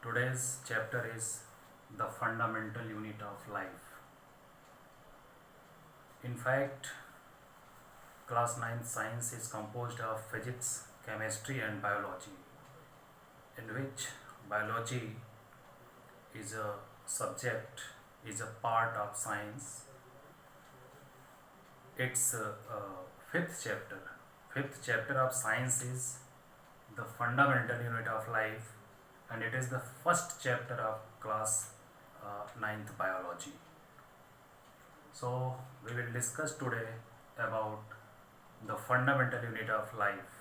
Today's chapter is the fundamental unit of life. In fact, class 9 science is composed of physics, chemistry and biology, in which biology is a subject, is a part of science. It's fifth chapter. Fifth chapter of science is the fundamental unit of life, and it is the first chapter of class 9th biology. So we will discuss today about the fundamental unit of life.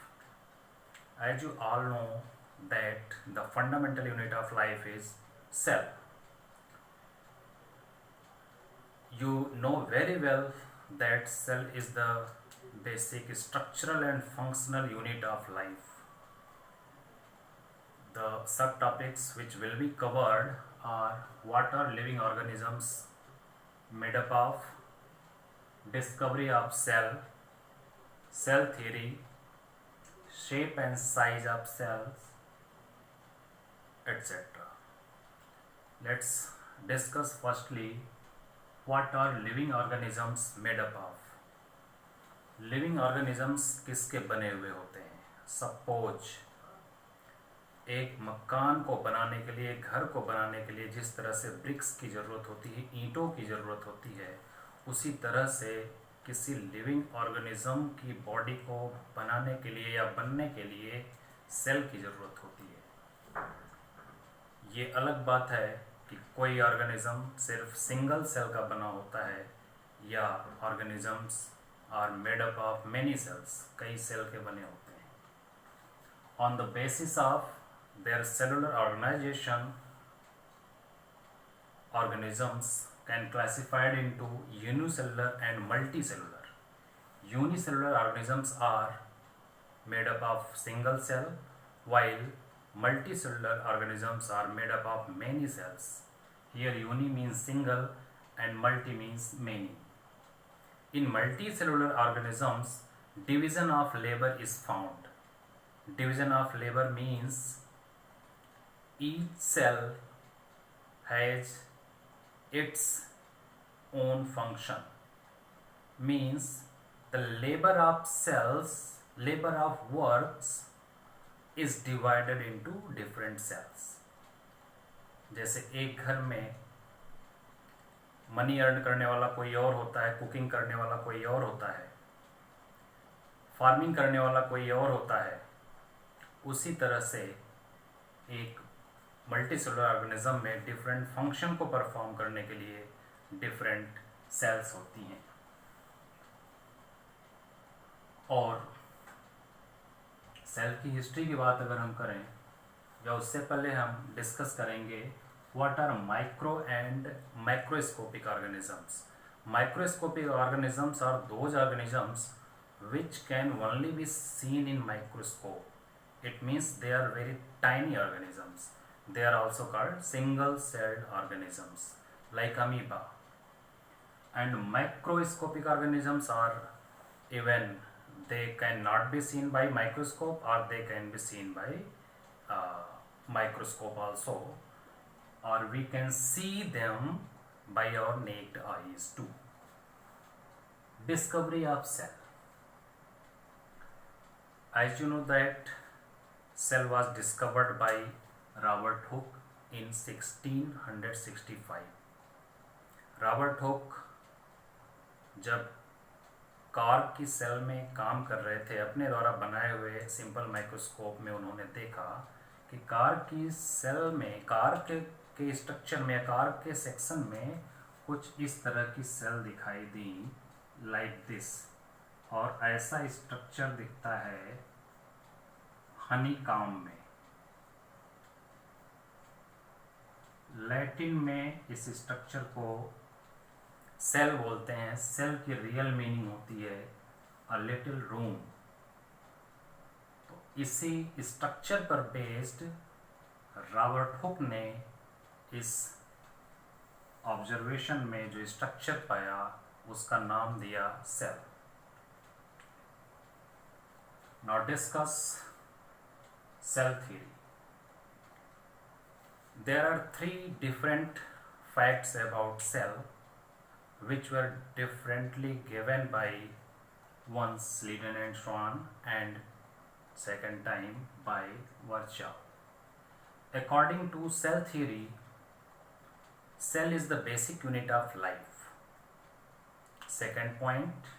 As you all know that the fundamental unit of life is cell. You know very well that cell is the basic structural and functional unit of life. The subtopics which will be covered are what are living organisms made up of, discovery of cell, cell theory, shape and size of cells, etc. Let's discuss firstly what are living organisms made up of. Living organisms किसके बने हुए होते हैं? Suppose एक मकान को बनाने के लिए, घर को बनाने के लिए जिस तरह से ब्रिक्स की ज़रूरत होती है, ईंटों की ज़रूरत होती है, उसी तरह से किसी लिविंग ऑर्गेनिज्म की बॉडी को बनाने के लिए या बनने के लिए सेल की ज़रूरत होती है। ये अलग बात है कि कोई ऑर्गेनिज्म सिर्फ सिंगल सेल का बना होता है या organisms are made up of many cells, कई सेल के बने होते हैं। On the basis of their cellular organization, organisms can classified into unicellular and multicellular. Unicellular organisms are made up of single cell, while multicellular organisms are made up of many cells. Here uni means single and multi means many. In multicellular organisms, division of labor is found. Division of labor means each cell has its own function, means the labor of cells, labor of works is divided into different cells. जैसे एक घर में money earn करने वाला कोई और होता है, कुकिंग करने वाला कोई और होता है, फार्मिंग करने वाला कोई और होता है, उसी तरह से एक मल्टीसेलुलर ऑर्गेनिज्म में डिफरेंट फंक्शन को परफॉर्म करने के लिए डिफरेंट सेल्स होती हैं। और सेल की हिस्ट्री की बात अगर हम करें या उससे पहले हम डिस्कस करेंगे what are micro and microscopic organisms. Microscopic organisms are those organisms which can only be seen in microscope. It means they are very tiny organisms. They are also called single-celled organisms like amoeba. And microscopic organisms are even they cannot be seen by microscope or they can be seen by microscope also, or we can see them by our naked eyes too. Discovery of cell. As you know that cell was discovered by Robert Hooke in 1665. Robert Hooke जब cork की cell में काम कर रहे थे, अपने द्वारा बनाए हुए सिंपल माइक्रोस्कोप में उन्होंने देखा कि कार्क की सेल में, कार्क के स्ट्रक्चर में, कार्क के सेक्शन में कुछ इस तरह की सेल दिखाई दी, लाइक दिस। और ऐसा स्ट्रक्चर दिखता है हनीकॉम्ब में। लैटिन में इस स्ट्रक्चर को सेल बोलते हैं। सेल की रियल मीनिंग होती है अ लिटिल रूम। तो इसी स्ट्रक्चर पर बेस्ड रॉबर्ट हुक ने इस ऑब्जर्वेशन में जो स्ट्रक्चर पाया उसका नाम दिया cell. Now discuss cell theory. There are three different facts about cell which were differently given by once Lieutenant Swan and second time by Virchow. According to cell theory, cell is the basic unit of life. Second point,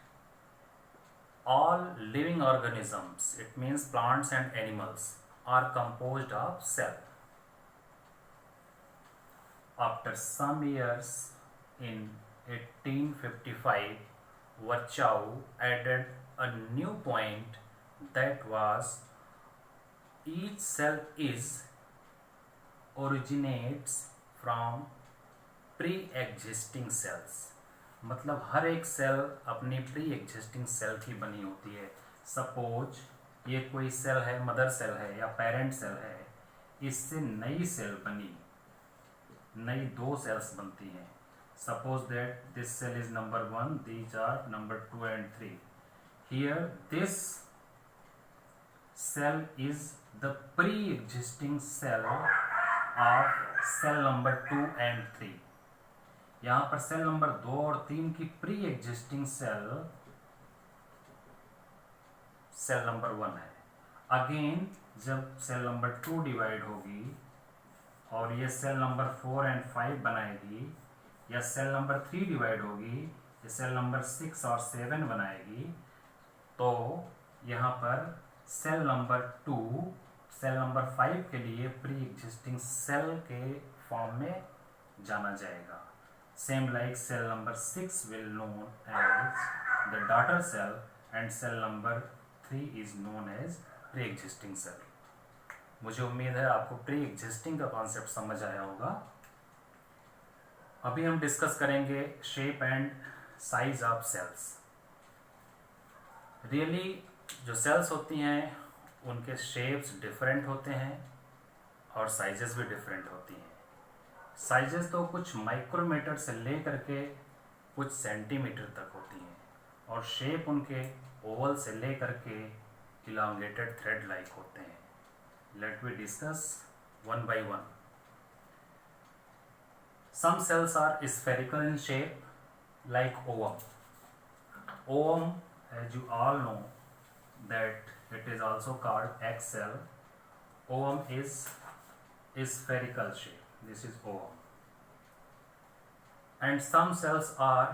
all living organisms, it means plants and animals, are composed of cell. After some years, in 1855, Virchow added a new point, that was each cell originates from pre-existing cells. मतलब हर एक cell अपनी pre existing cell की बनी होती है. Suppose ये कोई cell है, मदर सेल है या पेरेंट सेल है, इससे नई सेल बनी, नई दो सेल्स बनती हैं. Suppose that this cell is number 1, these are number 2 and 3. Here this cell is the pre-existing cell of cell number 2 and 3. यहाँ पर सेल नंबर 2 और 3 की प्री एग्जिस्टिंग सेल नंबर 1 है. अगेन जब सेल नंबर 2 डिवाइड होगी और ये cell number 4 and 5 बनाएगी, या सेल नंबर 3 डिवाइड होगी, ये सेल नंबर 6 और 7 बनाएगी, तो यहाँ पर सेल नंबर 2 सेल नंबर 5 के लिए प्री एग्जिस्टिंग सेल के फॉर्म में जाना जाएगा. Same like cell number 6 will known as the daughter cell and cell number 3 is known as pre-existing cell. मुझे उम्मीद है आपको pre-existing का कॉन्सेप्ट समझ आया होगा. अभी हम डिस्कस करेंगे shape and size of cells. Really जो सेल्स होती हैं उनके शेप्स डिफरेंट होते हैं और साइजेस भी डिफरेंट होती हैं. साइजेस तो कुछ माइक्रोमीटर से लेकर के कुछ सेंटीमीटर तक होती हैं और शेप उनके ओवल से लेकर के इलांगेटेड थ्रेड लाइक होते हैं. Let we discuss one by one. Some cells are spherical in shape like ovum. Ovum, as you all know that it is also called egg cell. Ovum is spherical shape. This is ovum. And some cells are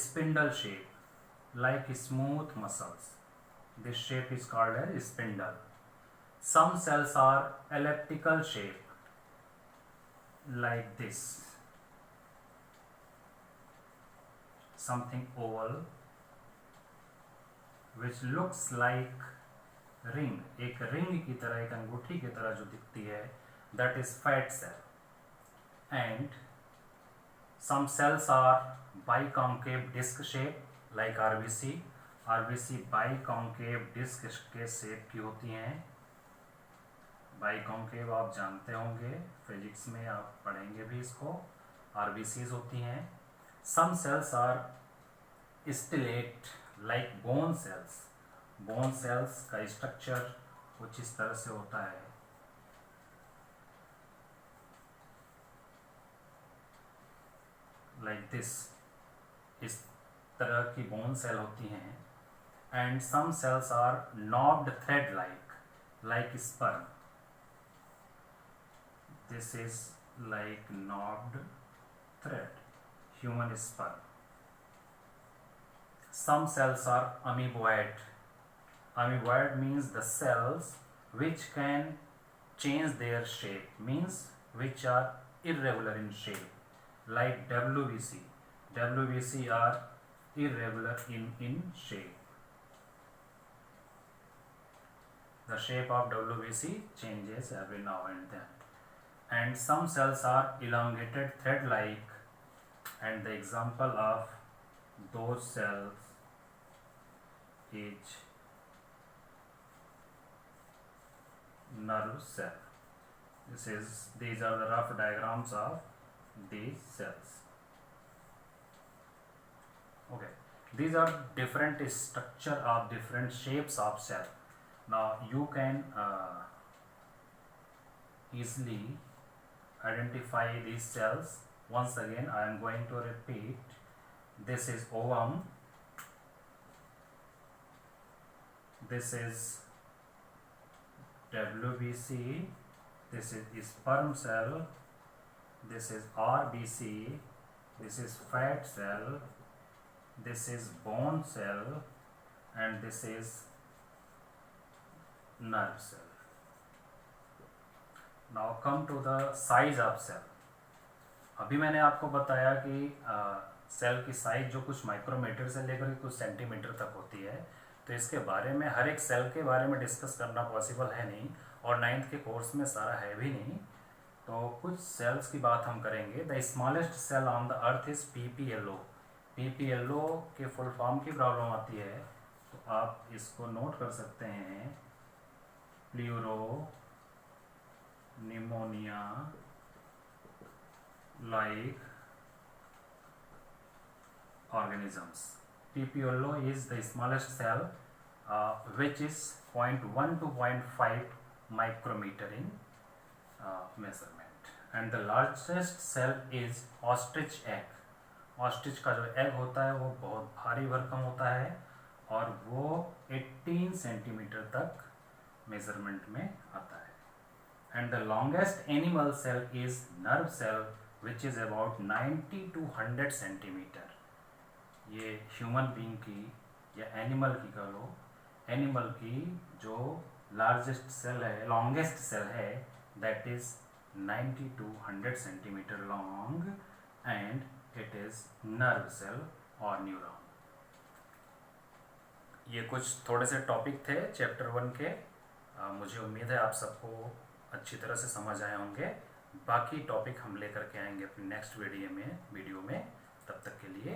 spindle shape, like smooth muscles. This shape is called as spindle. Some cells are elliptical shape, like this, something oval which looks like ring. एक ring की तरह, एक अंगूठी की तरह जो दिखती है, that is fat cell. And some cells are biconcave disc shape like RBC. RBC biconcave disc के शेप की होती हैं. biconcave आप जानते होंगे, फिजिक्स में आप पढ़ेंगे भी इसको. RBCs होती हैं. some cells are stellate like bone cells. bone cells का स्ट्रक्चर कुछ इस तरह से होता है. like this, इस तरह की बोन सेल होती हैं. and some cells are knobbed thread like sperm. this is like knobbed thread, human sperm. some cells are amoeboid. Amoeboid means the cells which can change their shape, means which are irregular in shape, like WBC. WBC are irregular in shape. The shape of WBC changes every now and then. And some cells are elongated thread like, and the example of those cells is nerve cell. These are the rough diagrams of these cells. Okay, these are different structure of different shapes of cell. Now you can easily identify these cells. Once again I am going to repeat. This is ovum, this is WBC, this is sperm cell, this is RBC, this is fat cell, this is bone cell, and this is nerve cell. Now come to the size of cell. अभी मैंने आपको बताया कि cell की size जो कुछ micrometer से लेकर कुछ सेंटीमीटर तक होती है, तो इसके बारे में हर एक सेल के बारे में डिस्कस करना पॉसिबल है नहीं, और 9th के कोर्स में सारा है भी नहीं। तो कुछ सेल्स की बात हम करेंगे। The smallest cell on the earth is PPLO। PPLO के फुल फॉर्म की प्रॉब्लम आती है, तो आप इसको नोट कर सकते हैं, pleuropneumonia like organisms. PPLO is the smallest cell, which is 0.1 to 0.5 micrometer in measurement, and the largest cell is ostrich egg. ostrich का जो egg होता है वो बहुत भारी भरकम होता है, और वो 18 सेंटीमीटर तक मेजरमेंट में आता है। and the longest animal cell is nerve cell, which is about 90 to 100 centimetre. ये ह्यूमन बीइंग की या एनिमल की कह लो, एनिमल की जो लार्जेस्ट सेल है, लॉन्गेस्ट सेल है, that is 90 to 100 centimetre long, and it is nerve cell और न्यूरॉन। ये कुछ थोड़े से टॉपिक थे चैप्टर 1 के। मुझे उम्मीद है आप सबको अच्छी तरह से समझ आए होंगे। बाकी टॉपिक हम लेकर के आएंगे अपनी नेक्स्ट वीडियो में। तब तक के लिए